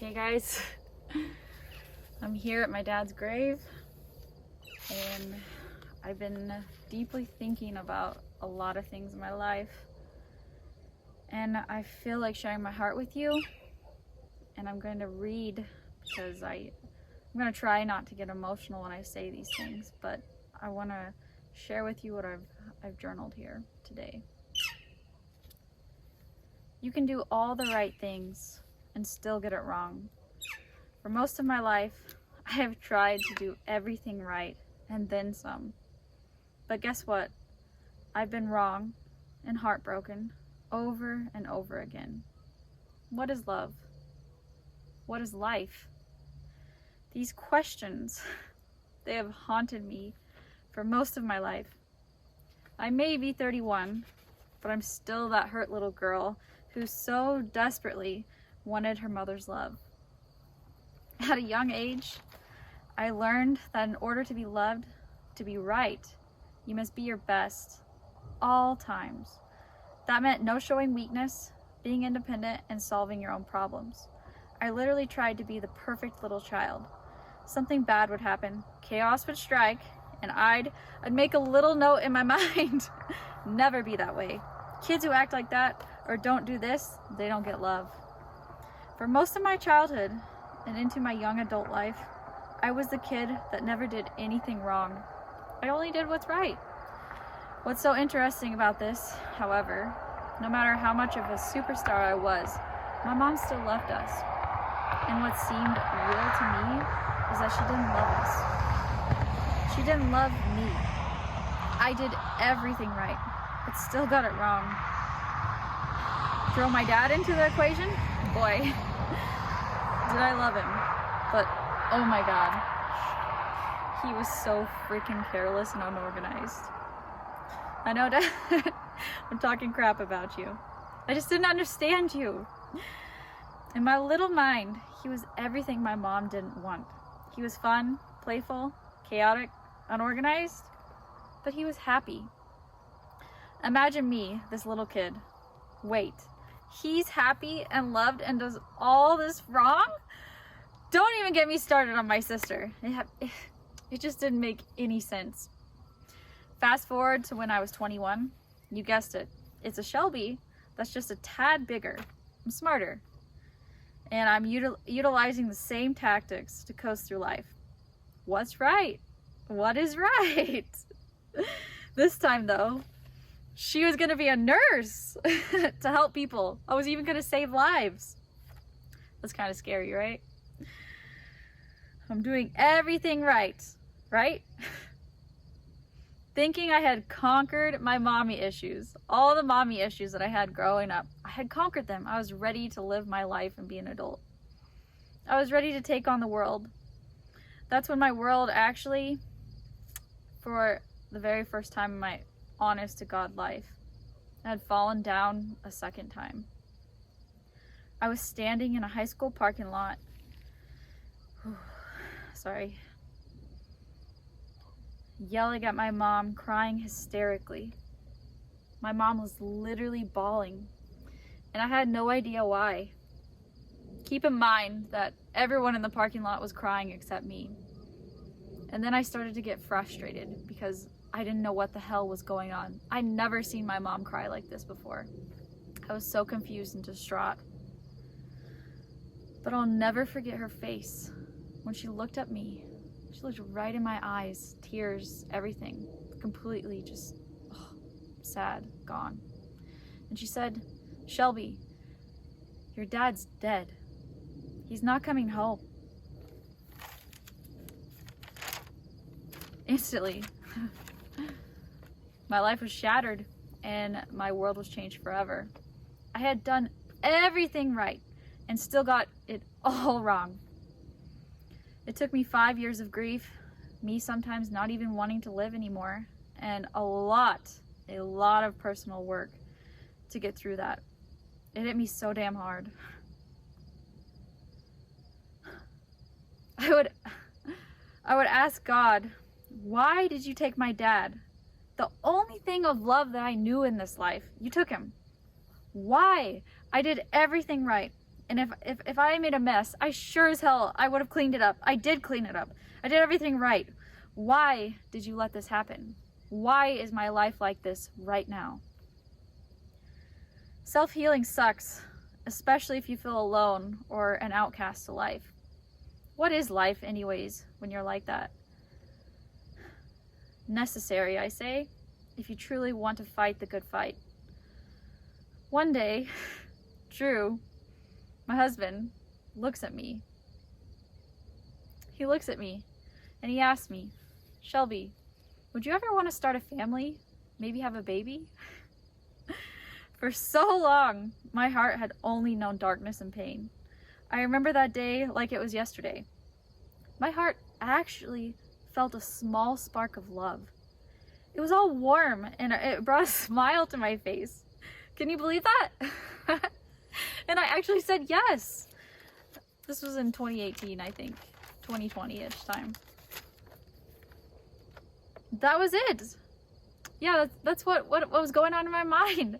Hey guys, I'm here at my dad's grave and I've been deeply thinking about a lot of things in my life, and I feel like sharing my heart with you. And I'm going to read because I'm going to try not to get emotional when I say these things, but I want to share with you what I've journaled here today. You can do all the right things and still get it wrong. For most of my life, I have tried to do everything right and then some. But guess what? I've been wrong and heartbroken over and over again. What is love? What is life? These questions, they have haunted me for most of my life. I may be 31, but I'm still that hurt little girl who so desperately wanted her mother's love. At a young age, I learned that in order to be loved, to be right, you must be your best, all times. That meant no showing weakness, being independent, and solving your own problems. I literally tried to be the perfect little child. Something bad would happen, chaos would strike, and I'd make a little note in my mind. Never be that way. Kids who act like that or don't do this, they don't get love. For most of my childhood and into my young adult life, I was the kid that never did anything wrong. I only did what's right. What's so interesting about this, however, no matter how much of a superstar I was, my mom still loved us. And what seemed real to me is that she didn't love us. She didn't love me. I did everything right, but still got it wrong. Throw my dad into the equation? Boy, did I love him. But oh my God, he was so freaking careless and unorganized. I know, Dad, I'm talking crap about you. I just didn't understand you. In my little mind, he was everything my mom didn't want. He was fun, playful, chaotic, unorganized, but he was happy. Imagine me, this little kid. Wait, he's happy and loved and does all this wrong? Don't even get me started on my sister. It just didn't make any sense. Fast forward to when I was 21. You guessed it. It's a Shelby that's just a tad bigger. I'm smarter. And I'm utilizing the same tactics to coast through life. What's right? What is right? This time though, she was gonna be a nurse to help people. I was even gonna save lives. That's kind of scary, right? I'm doing everything right? Thinking I had conquered my mommy issues, all the mommy issues that I had growing up. I had conquered them. I was ready to live my life and be an adult. I was ready to take on the world. That's when my world actually, for the very first time in my honest to God life, had fallen down a second time. I was standing in a high school parking lot. Sorry. Yelling at my mom, crying hysterically. My mom was literally bawling, and I had no idea why. Keep in mind that everyone in the parking lot was crying except me. And then I started to get frustrated because I didn't know what the hell was going on. I'd never seen my mom cry like this before. I was so confused and distraught. But I'll never forget her face when she looked at me. She looked right in my eyes, tears, everything, completely just sad, gone. And she said, "Shelby, your dad's dead. He's not coming home." Instantly, my life was shattered and my world was changed forever. I had done everything right and still got it all wrong. It took me 5 years of grief, me sometimes not even wanting to live anymore, and a lot of personal work to get through that. It hit me so damn hard. I would ask God, why did you take my dad? The only thing of love that I knew in this life, you took him. Why? I did everything right. And if I made a mess, I sure as hell, I would have cleaned it up. I did clean it up. I did everything right. Why did you let this happen? Why is my life like this right now? Self-healing sucks, especially if you feel alone or an outcast to life. What is life anyways when you're like that? Necessary, I say, if you truly want to fight the good fight. One day, Drew, my husband, looks at me. He looks at me and he asks me, Shelby, would you ever want to start a family? Maybe have a baby? For so long, my heart had only known darkness and pain. I remember that day like it was yesterday. My heart actually felt a small spark of love. It was all warm and it brought a smile to my face. Can you believe that? And I actually said yes. This was in 2018, I think. 2020-ish time. That was it. Yeah, that's what was going on in my mind.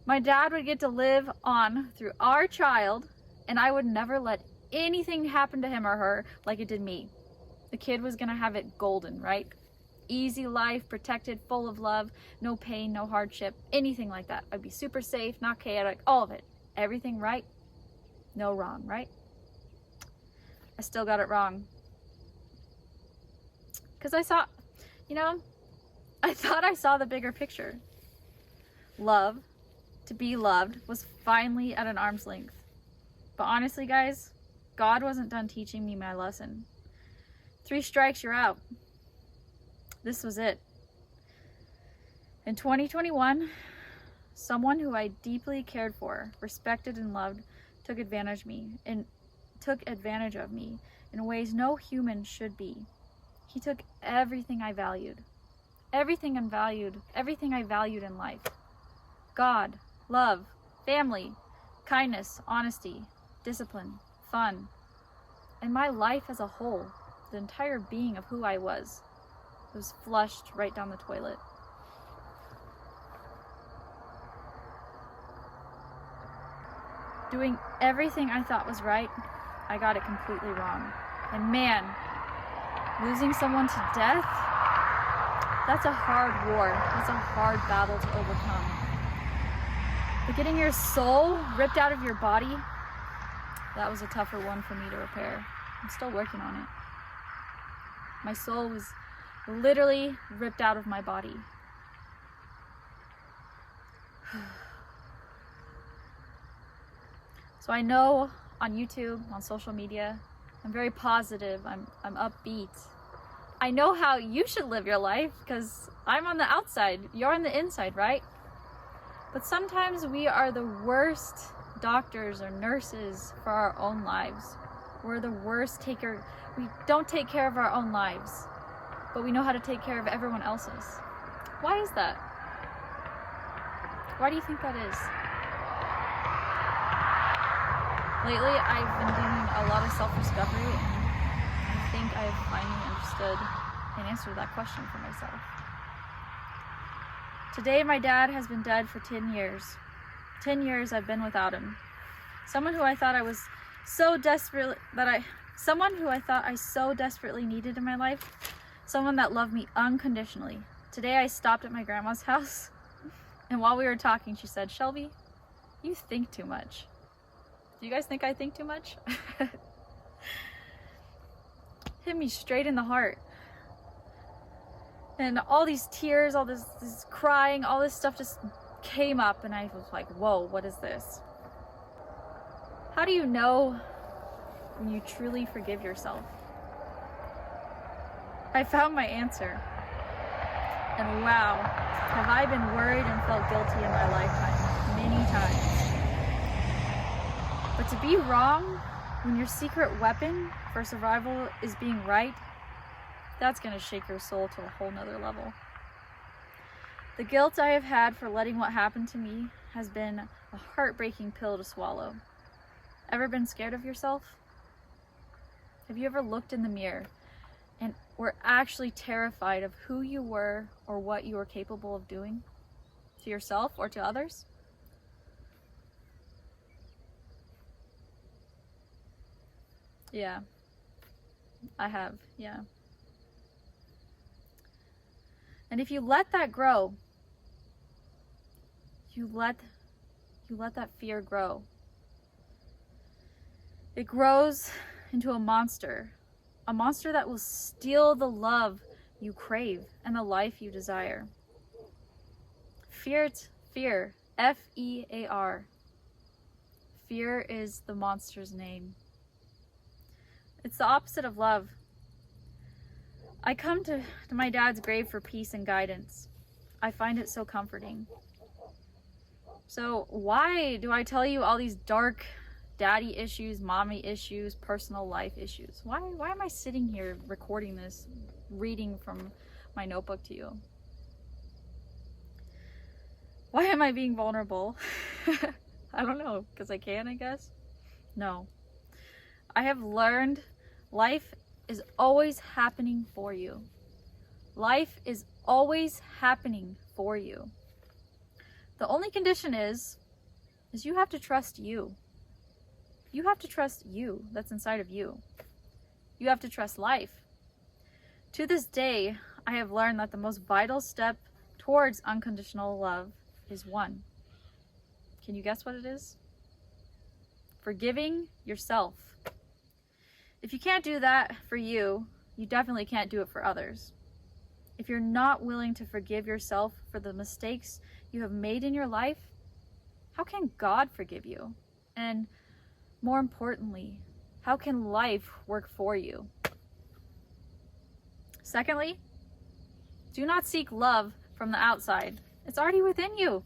My dad would get to live on through our child, and I would never let anything happen to him or her like it did me. The kid was gonna have it golden, right? Easy life, protected, full of love, no pain, no hardship, anything like that. I'd be super safe, not chaotic, all of it. Everything right, no wrong, right? I still got it wrong. Because I thought I saw the bigger picture. Love, to be loved, was finally at an arm's length. But honestly, guys, God wasn't done teaching me my lesson. 3 strikes, you're out. This was it. In 2021, someone who I deeply cared for, respected, and loved took advantage of me in ways no human should be. He took everything I valued. Everything I valued in life. God, love, family, kindness, honesty, discipline, fun, and my life as a whole, the entire being of who I was flushed right down the toilet. Doing everything I thought was right, I got it completely wrong. And man, losing someone to death, that's a hard war. That's a hard battle to overcome. But getting your soul ripped out of your body, that was a tougher one for me to repair. I'm still working on it. My soul was literally ripped out of my body. So I know on YouTube, on social media, I'm very positive, I'm upbeat. I know how you should live your life because I'm on the outside, you're on the inside, right? But sometimes we are the worst doctors or nurses for our own lives. We're the worst we don't take care of our own lives, but we know how to take care of everyone else's. Why is that? Why do you think that is? Lately, I've been doing a lot of self-discovery, and I think I've finally understood and answered that question for myself. Today, my dad has been dead for 10 years. 10 years I've been without him. Someone who I thought I so desperately needed in my life. Someone that loved me unconditionally. Today, I stopped at my grandma's house, and while we were talking, she said, "Shelby, you think too much." Do you guys think I think too much? Hit me straight in the heart. And all these tears, all this crying, all this stuff just came up, and I was like, whoa, what is this? How do you know when you truly forgive yourself? I found my answer. And wow, have I been worried and felt guilty in my lifetime, many times. But to be wrong when your secret weapon for survival is being right, that's gonna shake your soul to a whole nother level. The guilt I have had for letting what happened to me has been a heartbreaking pill to swallow. Ever been scared of yourself? Have you ever looked in the mirror and were actually terrified of who you were or what you were capable of doing to yourself or to others? Yeah, I have, yeah. And if you let that grow, you let that fear grow. It grows into a monster that will steal the love you crave and the life you desire. Fear, F-E-A-R. Fear is the monster's name. It's the opposite of love. I come to my dad's grave for peace and guidance. I find it so comforting. So why do I tell you all these dark daddy issues, mommy issues, personal life issues? Why am I sitting here recording this, reading from my notebook to you? Why am I being vulnerable? I don't know, because I can, I guess? No. I have learned life is always happening for you. Life is always happening for you. The only condition is you have to trust you. You have to trust you that's inside of you. You have to trust life. To this day, I have learned that the most vital step towards unconditional love is one. Can you guess what it is? Forgiving yourself. If you can't do that for you, you definitely can't do it for others. If you're not willing to forgive yourself for the mistakes you have made in your life, how can God forgive you? And more importantly, how can life work for you? Secondly, do not seek love from the outside. It's already within you.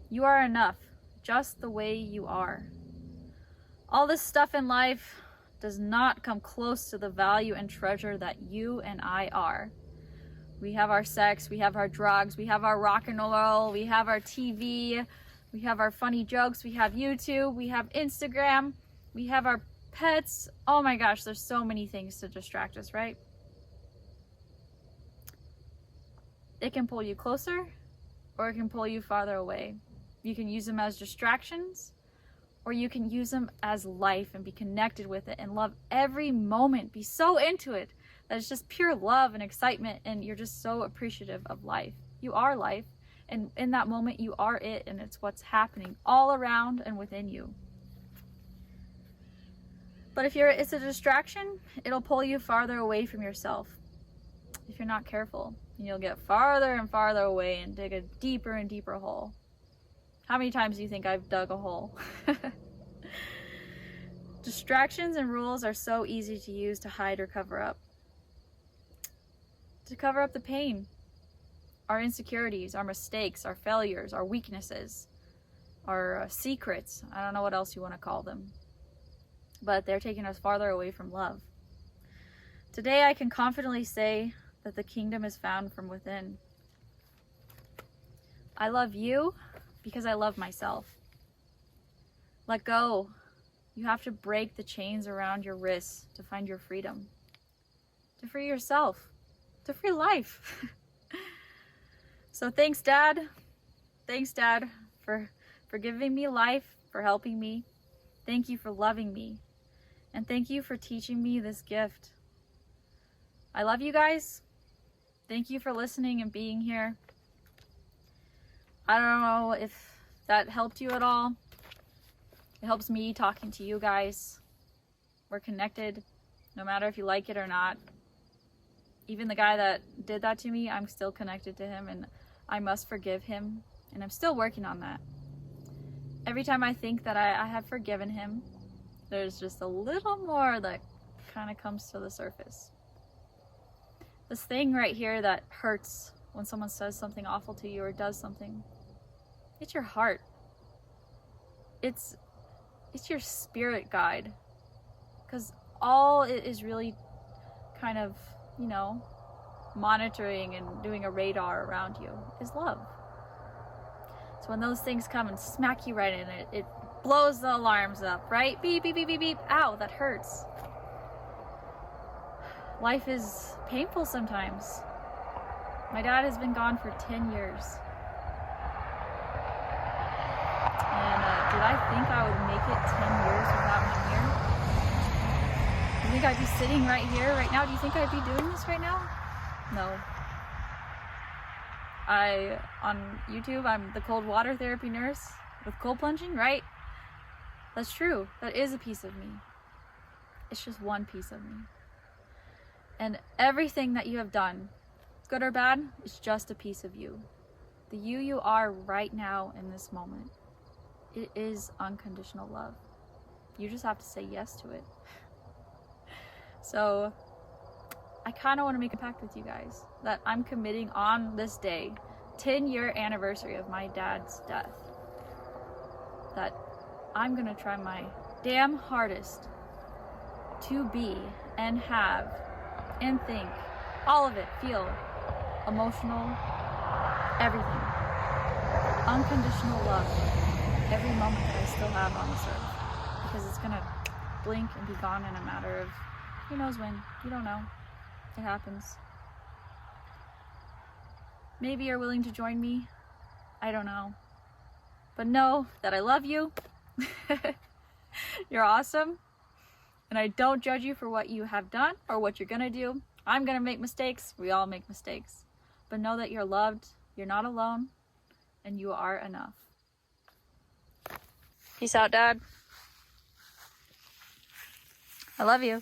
You are enough, just the way you are. All this stuff in life does not come close to the value and treasure that you and I are. We have our sex, we have our drugs, we have our rock and roll, we have our TV, we have our funny jokes, we have YouTube, we have Instagram, we have our pets. Oh my gosh, there's so many things to distract us, right? It can pull you closer or it can pull you farther away. You can use them as distractions, or you can use them as life and be connected with it and love every moment. Be so into it that it's just pure love and excitement, and you're just so appreciative of life. You are life, and in that moment you are it, and it's what's happening all around and within you. But if it's a distraction, it'll pull you farther away from yourself if you're not careful, and you'll get farther and farther away and dig a deeper and deeper hole. How many times do you think I've dug a hole? Distractions and rules are so easy to use to hide or cover up. To cover up the pain, our insecurities, our mistakes, our failures, our weaknesses, our secrets. I don't know what else you want to call them. But they're taking us farther away from love. Today I can confidently say that the kingdom is found from within. I love you because I love myself. Let go. You have to break the chains around your wrists to find your freedom. To free yourself. To free life. So thanks, Dad. Thanks, Dad, for giving me life, for helping me. Thank you for loving me. And thank you for teaching me this gift. I love you guys. Thank you for listening and being here. I don't know if that helped you at all. It helps me talking to you guys. We're connected, no matter if you like it or not. Even the guy that did that to me, I'm still connected to him, and I must forgive him, and I'm still working on that. Every time I think that I have forgiven him, there's just a little more that kind of comes to the surface. This thing right here that hurts when someone says something awful to you or does something, it's your heart. It's your spirit guide. Because all it is really kind of, monitoring and doing a radar around you is love. So when those things come and smack you right in it, it blows the alarms up, right? Beep, beep, beep, beep, beep. Ow, that hurts. Life is painful sometimes. My dad has been gone for 10 years. And did I think I would make it 10 years without him here? think I'd be sitting right here right now? Do you think I'd be doing this right now? No. On YouTube, I'm the cold water therapy nurse with cold plunging, right? That's true. That is a piece of me. It's just one piece of me. And everything that you have done, good or bad, is just a piece of you. The you are right now in this moment. It is unconditional love. You just have to say yes to it. So I kind of want to make a pact with you guys that I'm committing on this day, 10-year anniversary of my dad's death, that I'm gonna try my damn hardest to be and have and think, all of it, feel, emotional, everything, unconditional love every moment that I still have on this earth, because it's gonna blink and be gone in a matter of who knows when. You don't know. It happens. Maybe you're willing to join me. I don't know. But know that I love you. You're awesome. And I don't judge you for what you have done or what you're gonna do. I'm gonna make mistakes. We all make mistakes. But know that you're loved, you're not alone, and you are enough. Peace out, Dad. I love you.